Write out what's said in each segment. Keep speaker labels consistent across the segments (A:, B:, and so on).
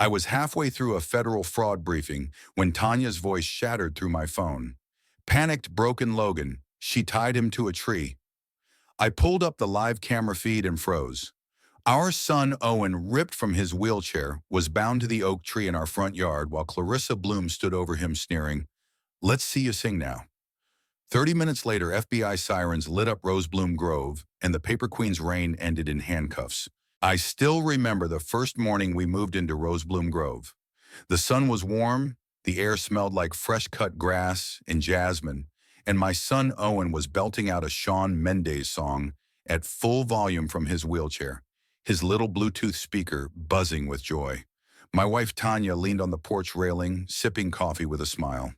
A: I was halfway through a federal fraud briefing when Tanya's voice shattered through my phone. Panicked, broken Logan. She tied him to a tree. I pulled up the live camera feed and froze. Our son Owen, ripped from his wheelchair, was bound to the oak tree in our front yard while Clarissa Bloom stood over him sneering, "Let's see you sing now." 30 minutes later, FBI sirens lit up Rosebloom Grove, and the Paper Queen's reign ended in handcuffs. I still remember the first morning we moved into Rosebloom Grove. The sun was warm, the air smelled like fresh-cut grass and jasmine, and my son Owen was belting out a Shawn Mendes song at full volume from his wheelchair, his little Bluetooth speaker buzzing with joy. My wife Tanya leaned on the porch railing, sipping coffee with a smile.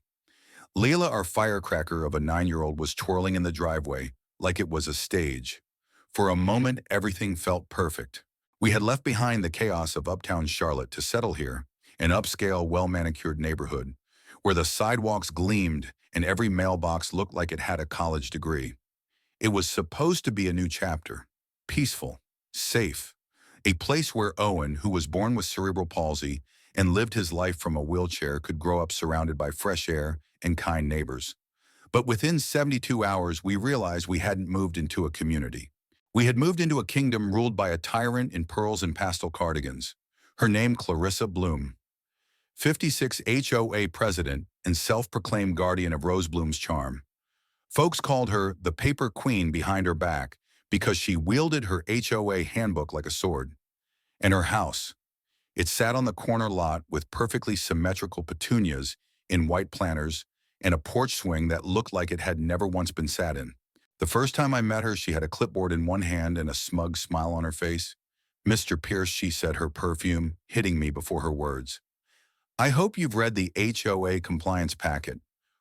A: Leela, our firecracker of a 9-year-old, was twirling in the driveway like it was a stage. For a moment, everything felt perfect. We had left behind the chaos of uptown Charlotte to settle here, an upscale, well-manicured neighborhood, where the sidewalks gleamed and every mailbox looked like it had a college degree. It was supposed to be a new chapter, peaceful, safe, a place where Owen, who was born with cerebral palsy and lived his life from a wheelchair, could grow up surrounded by fresh air and kind neighbors. But within 72 hours, we realized we hadn't moved into a community. We had moved into a kingdom ruled by a tyrant in pearls and pastel cardigans. Her name Clarissa Bloom, 56 HOA president and self-proclaimed guardian of Rosebloom's charm. Folks called her the Paper Queen behind her back because she wielded her HOA handbook like a sword. And her house, it sat on the corner lot with perfectly symmetrical petunias in white planters and a porch swing that looked like it had never once been sat in. The first time I met her, she had a clipboard in one hand and a smug smile on her face. "Mr. Pierce," she said, her perfume hitting me before her words. "I hope you've read the HOA compliance packet.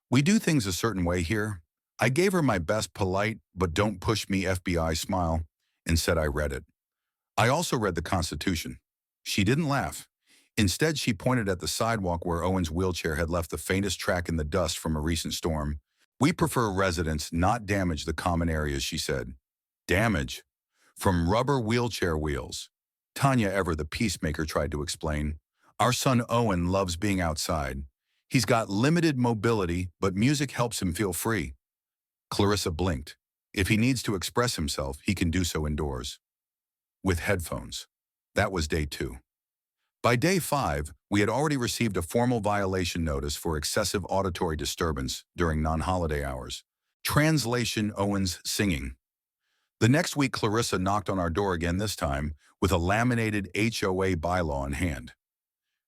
A: We do things a certain way here." I gave her my best polite, but don't push me FBI smile and said I read it. I also read the Constitution. She didn't laugh. Instead, she pointed at the sidewalk where Owen's wheelchair had left the faintest track in the dust from a recent storm. "We prefer residents not damage the common areas," she said. "Damage? From rubber wheelchair wheels." Tanya Ever, the peacemaker, tried to explain. "Our son Owen loves being outside. He's got limited mobility, but music helps him feel free." Clarissa blinked. "If he needs to express himself, he can do so indoors." With headphones. That was day 2. By day 5, we had already received a formal violation notice for excessive auditory disturbance during non-holiday hours. Translation: Owen's singing. The next week, Clarissa knocked on our door again, this time with a laminated HOA bylaw in hand.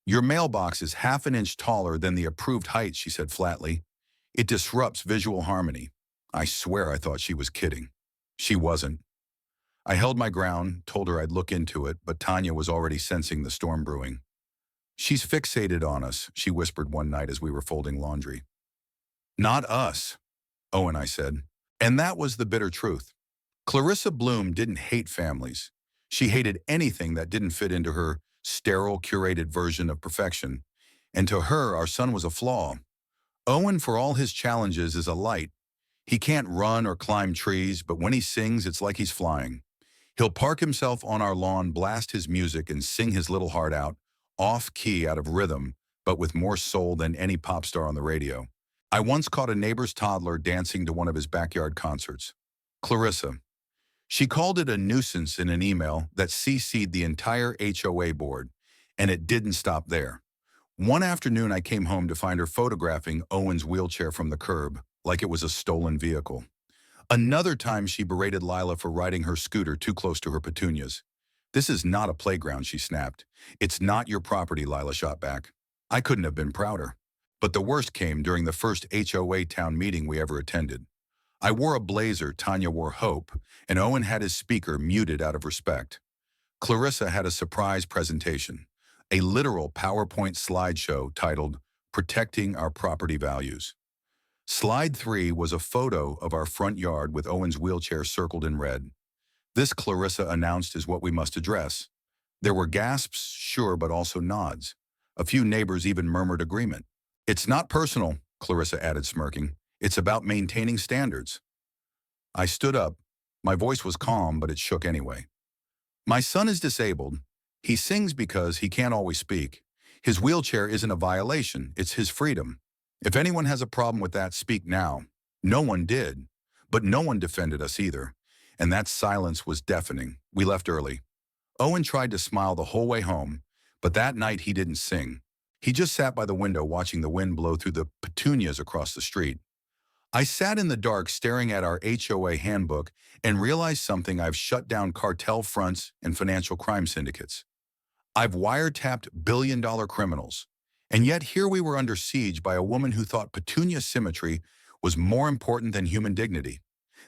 A: "Your mailbox is half an inch taller than the approved height," she said flatly. "It disrupts visual harmony." I swear I thought she was kidding. She wasn't. I held my ground, told her I'd look into it, but Tanya was already sensing the storm brewing. "She's fixated on us," she whispered one night as we were folding laundry. "Not us, Owen," I said. And that was the bitter truth. Clarissa Bloom didn't hate families. She hated anything that didn't fit into her sterile, curated version of perfection. And to her, our son was a flaw. Owen, for all his challenges, is a light. He can't run or climb trees, but when he sings, it's like he's flying. He'll park himself on our lawn, blast his music, and sing his little heart out, off-key, out of rhythm, but with more soul than any pop star on the radio. I once caught a neighbor's toddler dancing to one of his backyard concerts. Clarissa. She called it a nuisance in an email that CC'd the entire HOA board, and it didn't stop there. One afternoon, I came home to find her photographing Owen's wheelchair from the curb, like it was a stolen vehicle. Another time, she berated Lila for riding her scooter too close to her petunias. "This is not a playground," she snapped. "It's not your property," Lila shot back. I couldn't have been prouder. But the worst came during the first HOA town meeting we ever attended. I wore a blazer, Tanya wore hope, and Owen had his speaker muted out of respect. Clarissa had a surprise presentation, a literal PowerPoint slideshow titled "Protecting Our Property Values." Slide 3 was a photo of our front yard with Owen's wheelchair circled in red. This, Clarissa announced, is what we must address. There were gasps, sure, but also nods. A few neighbors even murmured agreement. "It's not personal," Clarissa added, smirking. "It's about maintaining standards." I stood up. My voice was calm, but it shook anyway. "My son is disabled. He sings because he can't always speak. His wheelchair isn't a violation, it's his freedom. If anyone has a problem with that, speak now. No one did, but no one defended us either. And that silence was deafening. We left early. Owen tried to smile the whole way home, but that night he didn't sing. He just sat by the window watching the wind blow through the petunias across the street. I sat in the dark staring at our HOA handbook and realized something: I've shut down cartel fronts and financial crime syndicates. I've wiretapped billion-dollar criminals. And yet here we were under siege by a woman who thought petunia symmetry was more important than human dignity.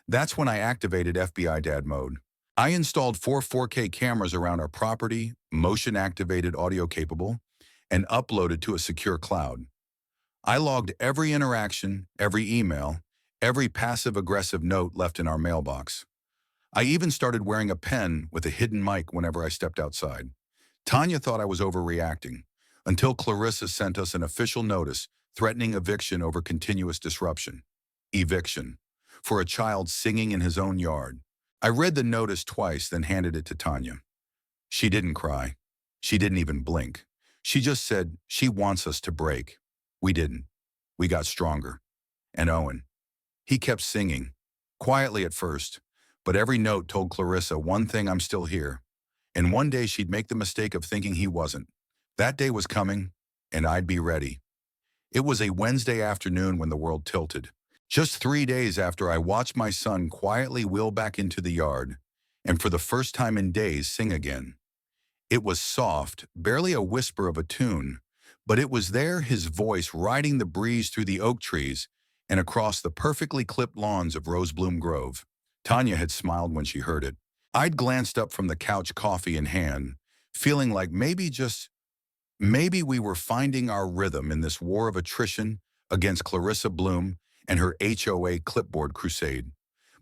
A: That's when I activated FBI dad mode. I installed 4K cameras around our property, motion-activated audio capable, and uploaded to a secure cloud. I logged every interaction, every email, every passive-aggressive note left in our mailbox. I even started wearing a pen with a hidden mic whenever I stepped outside. Tanya thought I was overreacting, until Clarissa sent us an official notice threatening eviction over continuous disruption. Eviction. For a child singing in his own yard. I read the notice twice, then handed it to Tanya. She didn't cry. She didn't even blink. She just said she wants us to break. We didn't. We got stronger. And Owen. He kept singing, quietly at first, but every note told Clarissa one thing: I'm still here. And one day she'd make the mistake of thinking he wasn't. That day was coming, and I'd be ready. It was a Wednesday afternoon when the world tilted. Just 3 days after I watched my son quietly wheel back into the yard, and for the first time in days sing again. It was soft, barely a whisper of a tune, but it was there, his voice riding the breeze through the oak trees and across the perfectly clipped lawns of Rosebloom Grove. Tanya had smiled when she heard it. I'd glanced up from the couch, coffee in hand, feeling like maybe we were finding our rhythm in this war of attrition against Clarissa Bloom and her HOA clipboard crusade.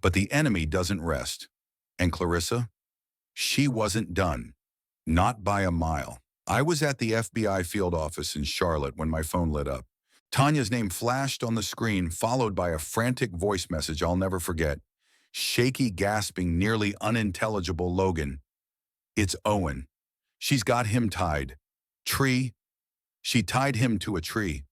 A: But the enemy doesn't rest. And Clarissa? She wasn't done. Not by a mile. I was at the FBI field office in Charlotte when my phone lit up. Tanya's name flashed on the screen, followed by a frantic voice message I'll never forget. Shaky, gasping, nearly unintelligible Logan. It's Owen. She's got him tied. Tree. She tied him to a tree.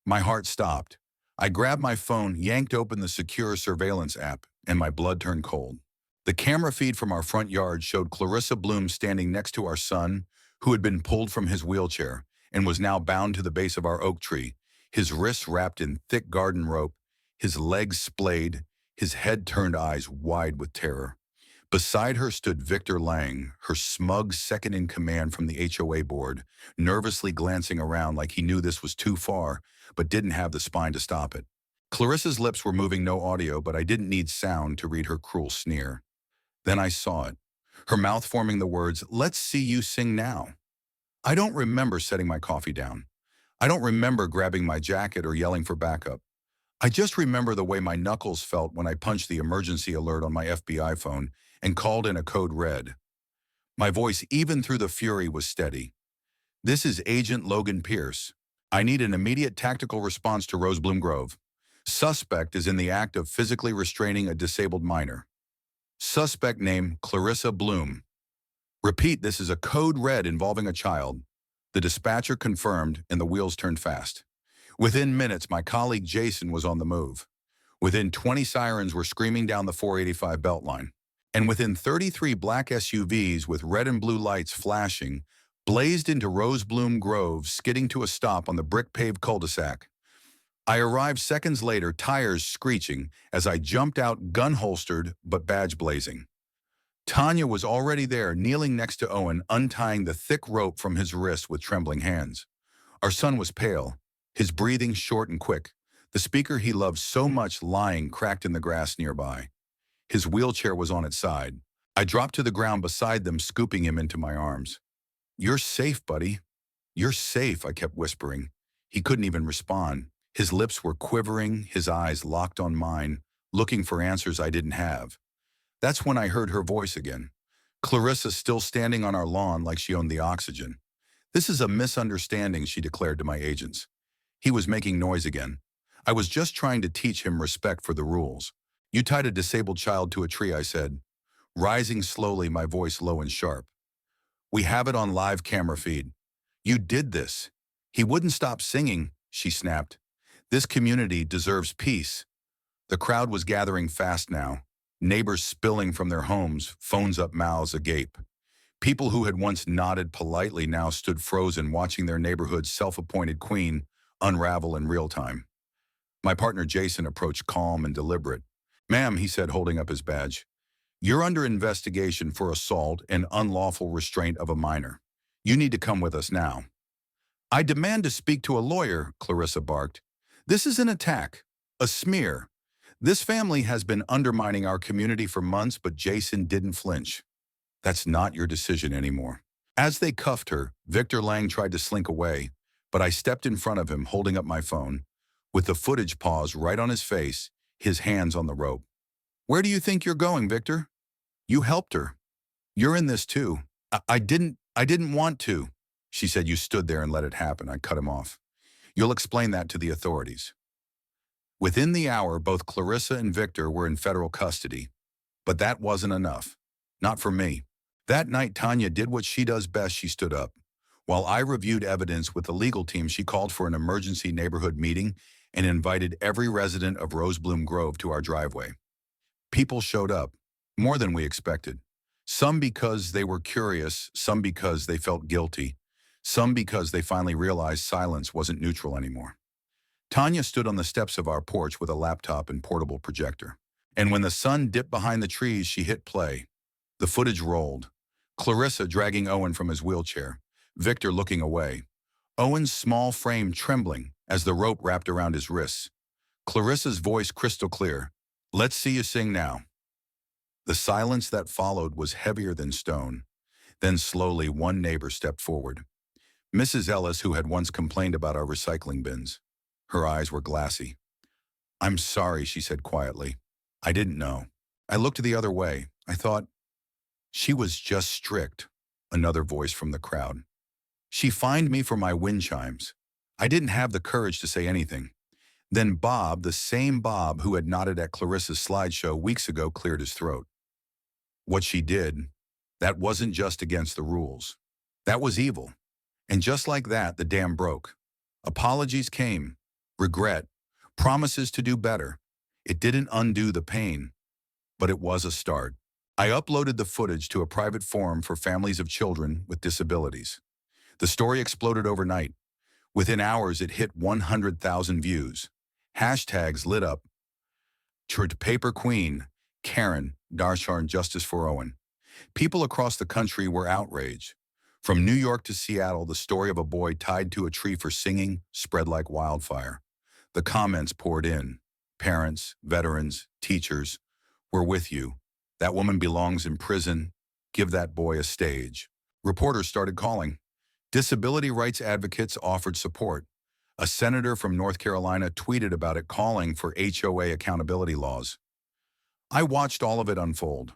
A: My heart stopped. I grabbed my phone, yanked open the secure surveillance app, and my blood turned cold. The camera feed from our front yard showed Clarissa Bloom standing next to our son, who had been pulled from his wheelchair and was now bound to the base of our oak tree, his wrists wrapped in thick garden rope, his legs splayed, his head turned, eyes wide with terror. Beside her stood Victor Lang, her smug second-in-command from the HOA board, nervously glancing around like he knew this was too far, but didn't have the spine to stop it. Clarissa's lips were moving, no audio, but I didn't need sound to read her cruel sneer. Then I saw it, her mouth forming the words, "Let's see you sing now." I don't remember setting my coffee down. I don't remember grabbing my jacket or yelling for backup. I just remember the way my knuckles felt when I punched the emergency alert on my FBI phone and called in a code red. My voice, even through the fury, was steady. This is Agent Logan Pierce. I need an immediate tactical response to Rosebloom Grove. Suspect is in the act of physically restraining a disabled minor. Suspect name Clarissa Bloom. Repeat, this is a code red involving a child. The dispatcher confirmed, and the wheels turned fast. Within minutes, my colleague Jason was on the move. Within 20, sirens were screaming down the 485 Beltline. And within 33, black SUVs with red and blue lights flashing blazed into Rosebloom Grove, skidding to a stop on the brick-paved cul-de-sac. I arrived seconds later, tires screeching, as I jumped out, gun holstered but badge blazing. Tanya was already there, kneeling next to Owen, untying the thick rope from his wrist with trembling hands. Our son was pale, his breathing short and quick, the speaker he loved so much lying cracked in the grass nearby. His wheelchair was on its side. I dropped to the ground beside them, scooping him into my arms. "You're safe, buddy. You're safe," I kept whispering. He couldn't even respond. His lips were quivering, his eyes locked on mine, looking for answers I didn't have. That's when I heard her voice again. Clarissa still standing on our lawn like she owned the oxygen. "This is a misunderstanding," she declared to my agents. He was making noise again. "I was just trying to teach him respect for the rules. You tied a disabled child to a tree," I said, rising slowly, my voice low and sharp. "We have it on live camera feed. You did this. He wouldn't stop singing, she snapped. This community deserves peace. The crowd was gathering fast now, neighbors spilling from their homes, phones up, mouths agape. People who had once nodded politely now stood frozen, watching their neighborhood's self-appointed queen unravel in real time. My partner Jason approached calm and deliberate. "Ma'am," he said, holding up his badge, "you're under investigation for assault and unlawful restraint of a minor. You need to come with us now." "I demand to speak to a lawyer," Clarissa barked. "This is an attack, a smear. This family has been undermining our community for months," but Jason didn't flinch. "That's not your decision anymore." As they cuffed her, Victor Lang tried to slink away, but I stepped in front of him, holding up my phone. With the footage paused right on his face, his hands on the rope. "Where do you think you're going, Victor? You helped her. You're in this too." I didn't want to," she said. "You stood there and let it happen." I cut him off. "You'll explain that to the authorities." Within the hour, both Clarissa and Victor were in federal custody. But that wasn't enough. Not for me. That night, Tanya did what she does best. She stood up. While I reviewed evidence with the legal team, she called for an emergency neighborhood meeting and invited every resident of Rosebloom Grove to our driveway. People showed up, more than we expected. Some because they were curious, some because they felt guilty, some because they finally realized silence wasn't neutral anymore. Tanya stood on the steps of our porch with a laptop and portable projector. And when the sun dipped behind the trees, she hit play. The footage rolled. Clarissa dragging Owen from his wheelchair, Victor looking away, Owen's small frame trembling as the rope wrapped around his wrists. Clarissa's voice crystal clear. "Let's see you sing now." The silence that followed was heavier than stone. Then slowly one neighbor stepped forward. Mrs. Ellis, who had once complained about our recycling bins. Her eyes were glassy. "I'm sorry," she said quietly. "I didn't know." I looked the other way. I thought, "She was just strict." Another voice from the crowd. "She fined me for my wind chimes." I didn't have the courage to say anything. Then Bob, the same Bob who had nodded at Clarissa's slideshow weeks ago, cleared his throat. "What she did, that wasn't just against the rules. That was evil." And just like that, the dam broke. Apologies came, regret, promises to do better. It didn't undo the pain, but it was a start. I uploaded the footage to a private forum for families of children with disabilities. The story exploded overnight. Within hours, it hit 100,000 views. Hashtags lit up. Church Paper Queen, Karen, Darshar, and Justice for Owen. People across the country were outraged. From New York to Seattle, the story of a boy tied to a tree for singing spread like wildfire. The comments poured in. Parents, veterans, teachers, "We're with you. That woman belongs in prison. Give that boy a stage." Reporters started calling. Disability rights advocates offered support. A senator from North Carolina tweeted about it, calling for HOA accountability laws. I watched all of it unfold.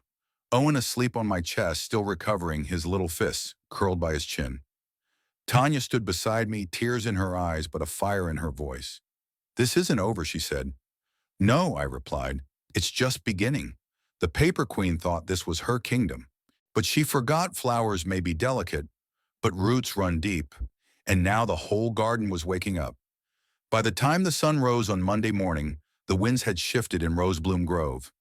A: Owen asleep on my chest, still recovering, his little fists curled by his chin. Tanya stood beside me, tears in her eyes, but a fire in her voice. "This isn't over," she said. "No," I replied. "It's just beginning." The Paper Queen thought this was her kingdom. But she forgot flowers may be delicate, but roots run deep. And now the whole garden was waking up. By the time the sun rose on Monday morning, the winds had shifted in Rosebloom Grove.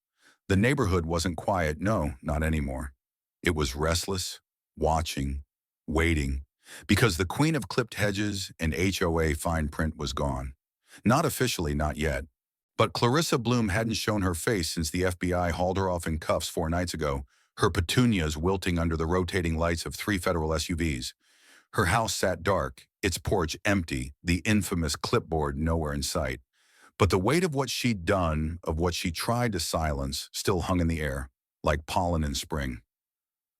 A: The neighborhood wasn't quiet, no, not anymore. It was restless, watching, waiting, because the queen of clipped hedges and HOA fine print was gone. Not officially, not yet. But Clarissa Bloom hadn't shown her face since the FBI hauled her off in cuffs 4 nights ago, her petunias wilting under the rotating lights of 3 federal SUVs. Her house sat dark, its porch empty, the infamous clipboard nowhere in sight. But the weight of what she'd done, of what she tried to silence, still hung in the air, like pollen in spring.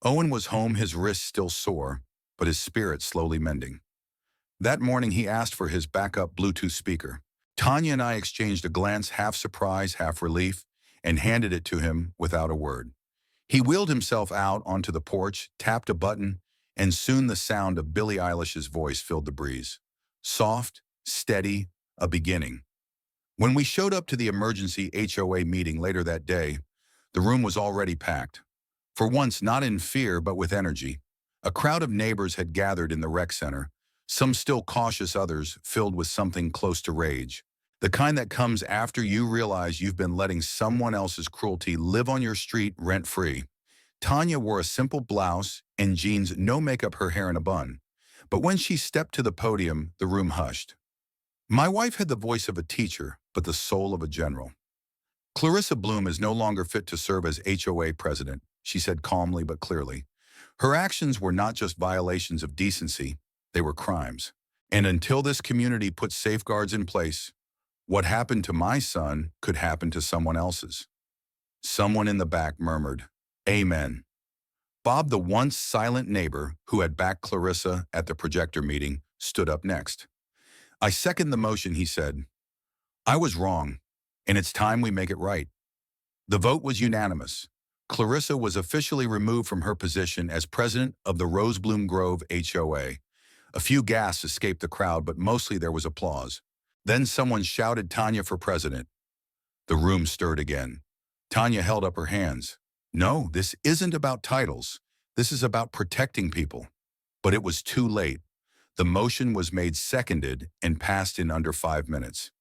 A: Owen was home, his wrists still sore, but his spirit slowly mending. That morning he asked for his backup Bluetooth speaker. Tanya and I exchanged a glance, half surprise, half relief, and handed it to him without a word. He wheeled himself out onto the porch, tapped a button, and soon the sound of Billie Eilish's voice filled the breeze. Soft, steady, a beginning. When we showed up to the emergency HOA meeting later that day, the room was already packed. For once, not in fear, but with energy. A crowd of neighbors had gathered in the rec center, some still cautious, others filled with something close to rage. The kind that comes after you realize you've been letting someone else's cruelty live on your street rent-free. Tanya wore a simple blouse and jeans, no makeup, her hair in a bun. But when she stepped to the podium, the room hushed. My wife had the voice of a teacher, but the soul of a general. Clarissa Bloom is no longer fit to serve as HOA president, she said calmly but clearly. Her actions were not just violations of decency, they were crimes. And until this community puts safeguards in place, what happened to my son could happen to someone else's. Someone in the back murmured, "Amen." Bob, the once silent neighbor who had backed Clarissa at the projector meeting, stood up next. "I second the motion," he said. "I was wrong, and it's time we make it right." The vote was unanimous. Clarissa was officially removed from her position as president of the Rosebloom Grove HOA. A few gasps escaped the crowd, but mostly there was applause. Then someone shouted, "Tanya for president." The room stirred again. Tanya held up her hands. "No, this isn't about titles. This is about protecting people." But it was too late. The motion was made, seconded, and passed in under 5 minutes.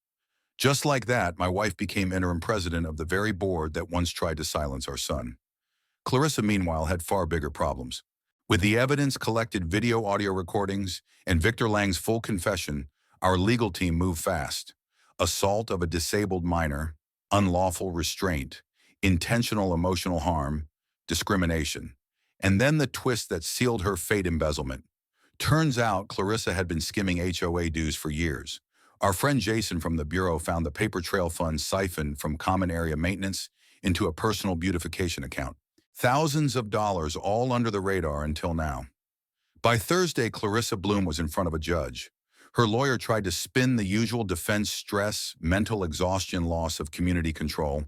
A: Just like that, my wife became interim president of the very board that once tried to silence our son. Clarissa, meanwhile, had far bigger problems. With the evidence collected, video, audio recordings, and Victor Lang's full confession, our legal team moved fast. Assault of a disabled minor, unlawful restraint, intentional emotional harm, discrimination. And then the twist that sealed her fate: embezzlement. Turns out Clarissa had been skimming HOA dues for years. Our friend Jason from the Bureau found the paper trail funds siphoned from common area maintenance into a personal beautification account. Thousands of dollars, all under the radar until now. By Thursday, Clarissa Bloom was in front of a judge. Her lawyer tried to spin the usual defense: stress, mental exhaustion, loss of community control.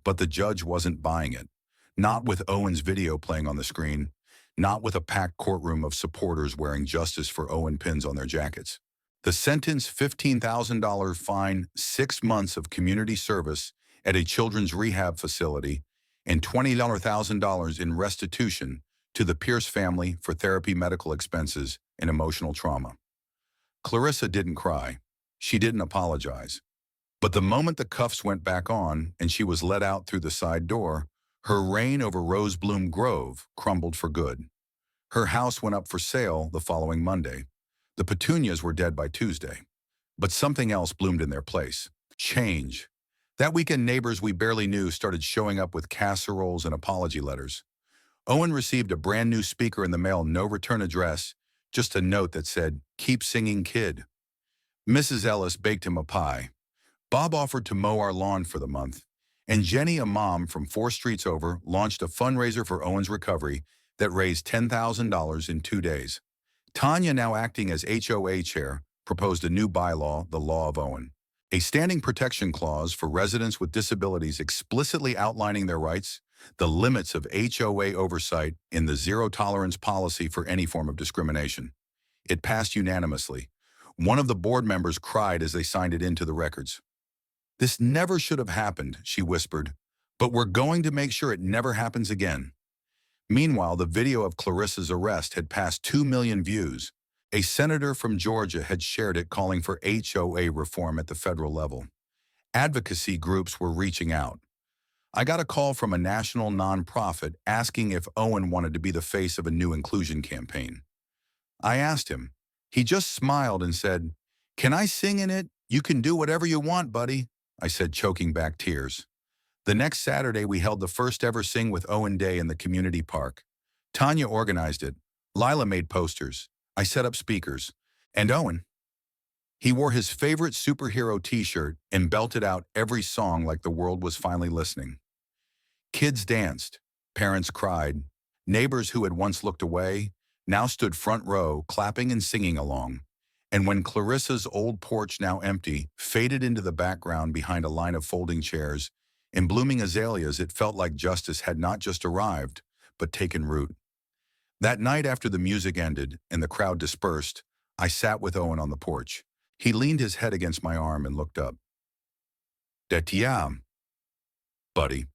A: But the judge wasn't buying it. Not with Owen's video playing on the screen. Not with a packed courtroom of supporters wearing "Justice for Owen" pins on their jackets. The sentence: $15,000 fine, 6 months of community service at a children's rehab facility, and $20,000 in restitution to the Pierce family for therapy, medical expenses, and emotional trauma. Clarissa didn't cry. She didn't apologize. But the moment the cuffs went back on and she was let out through the side door, her reign over Rosebloom Grove crumbled for good. Her house went up for sale the following Monday. The petunias were dead by Tuesday. But something else bloomed in their place: change. That weekend, neighbors we barely knew started showing up with casseroles and apology letters. Owen received a brand new speaker in the mail, no return address, just a note that said, "Keep singing, kid." Mrs. Ellis baked him a pie. Bob offered to mow our lawn for the month. And Jenny, a mom from 4 streets over, launched a fundraiser for Owen's recovery that raised $10,000 in 2 days. Tanya, now acting as HOA chair, proposed a new bylaw, the Law of Owen, a standing protection clause for residents with disabilities explicitly outlining their rights, the limits of HOA oversight, and the zero-tolerance policy for any form of discrimination. It passed unanimously. One of the board members cried as they signed it into the records. "This never should have happened," she whispered, "but we're going to make sure it never happens again." Meanwhile, the video of Clarissa's arrest had passed 2 million views. A senator from Georgia had shared it, calling for HOA reform at the federal level. Advocacy groups were reaching out. I got a call from a national nonprofit asking if Owen wanted to be the face of a new inclusion campaign. I asked him. He just smiled and said, "Can I sing in it? You can do whatever you want, buddy," I said, choking back tears. The next Saturday, we held the first ever Sing with Owen Day in the community park. Tanya organized it. Lila made posters. I set up speakers. And Owen, he wore his favorite superhero t-shirt and belted out every song like the world was finally listening. Kids danced. Parents cried. Neighbors who had once looked away now stood front row, clapping and singing along. And when Clarissa's old porch, now empty, faded into the background behind a line of folding chairs and blooming azaleas, it felt like justice had not just arrived, but taken root. That night, after the music ended and the crowd dispersed, I sat with Owen on the porch. He leaned his head against my arm and looked up. "Detia, buddy,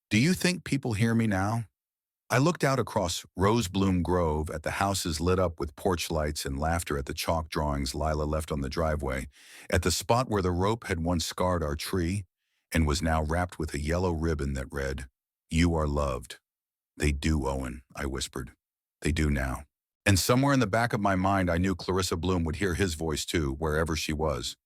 A: do you think people hear me now?" I looked out across Rosebloom Grove at the houses lit up with porch lights and laughter at the chalk drawings Lila left on the driveway, at the spot where the rope had once scarred our tree and was now wrapped with a yellow ribbon that read, "You are loved." "They do, Owen," I whispered. "They do now." And somewhere in the back of my mind, I knew Clarissa Bloom would hear his voice too, wherever she was.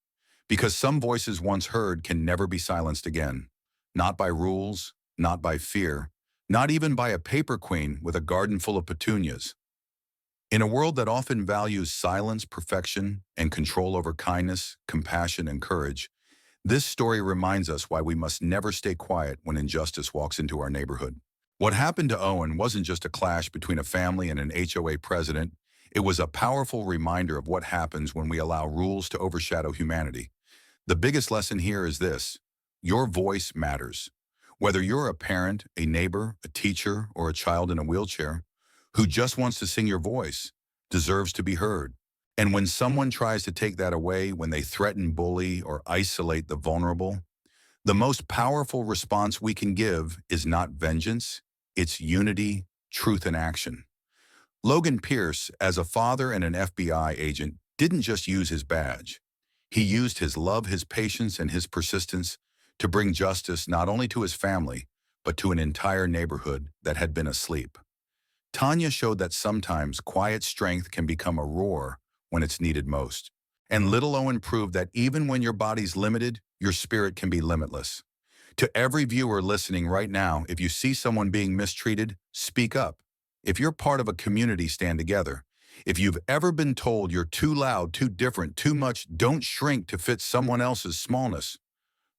A: Because some voices once heard can never be silenced again. Not by rules, not by fear, not even by a paper queen with a garden full of petunias. In a world that often values silence, perfection, and control over kindness, compassion, and courage, this story reminds us why we must never stay quiet when injustice walks into our neighborhood. What happened to Owen wasn't just a clash between a family and an HOA president. It was a powerful reminder of what happens when we allow rules to overshadow humanity. The biggest lesson here is this: your voice matters. Whether you're a parent, a neighbor, a teacher, or a child in a wheelchair, who just wants to sing your voice deserves to be heard. And when someone tries to take that away, when they threaten, bully, or isolate the vulnerable, the most powerful response we can give is not vengeance, it's unity, truth, and action. Logan Pierce, as a father and an FBI agent, didn't just use his badge. He used his love, his patience, and his persistence to bring justice not only to his family, but to an entire neighborhood that had been asleep. Tanya showed that sometimes quiet strength can become a roar when it's needed most. And little Owen proved that even when your body's limited, your spirit can be limitless. To every viewer listening right now, if you see someone being mistreated, speak up. If you're part of a community, stand together. If you've ever been told you're too loud, too different, too much, don't shrink to fit someone else's smallness.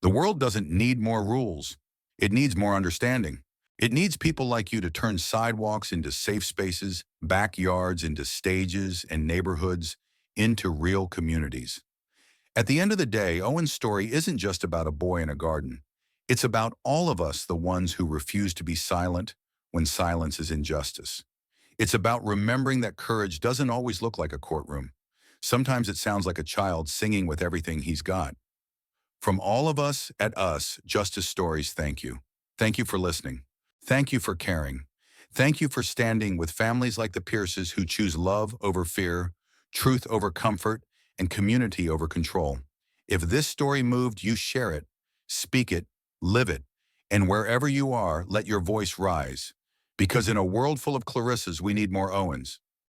A: The world doesn't need more rules. It needs more understanding. It needs people like you to turn sidewalks into safe spaces, backyards into stages, and neighborhoods into real communities. At the end of the day, Owen's story isn't just about a boy in a garden. It's about all of us, the ones who refuse to be silent when silence is injustice. It's about remembering that courage doesn't always look like a courtroom. Sometimes it sounds like a child singing with everything he's got. From all of us at Us Justice Stories, thank you. Thank you for listening. Thank you for caring. Thank you for standing with families like the Pierces who choose love over fear, truth over comfort, and community over control. If this story moved you, share it, speak it, live it, and wherever you are, let your voice rise. Because in a world full of Clarissas, we need more Owens.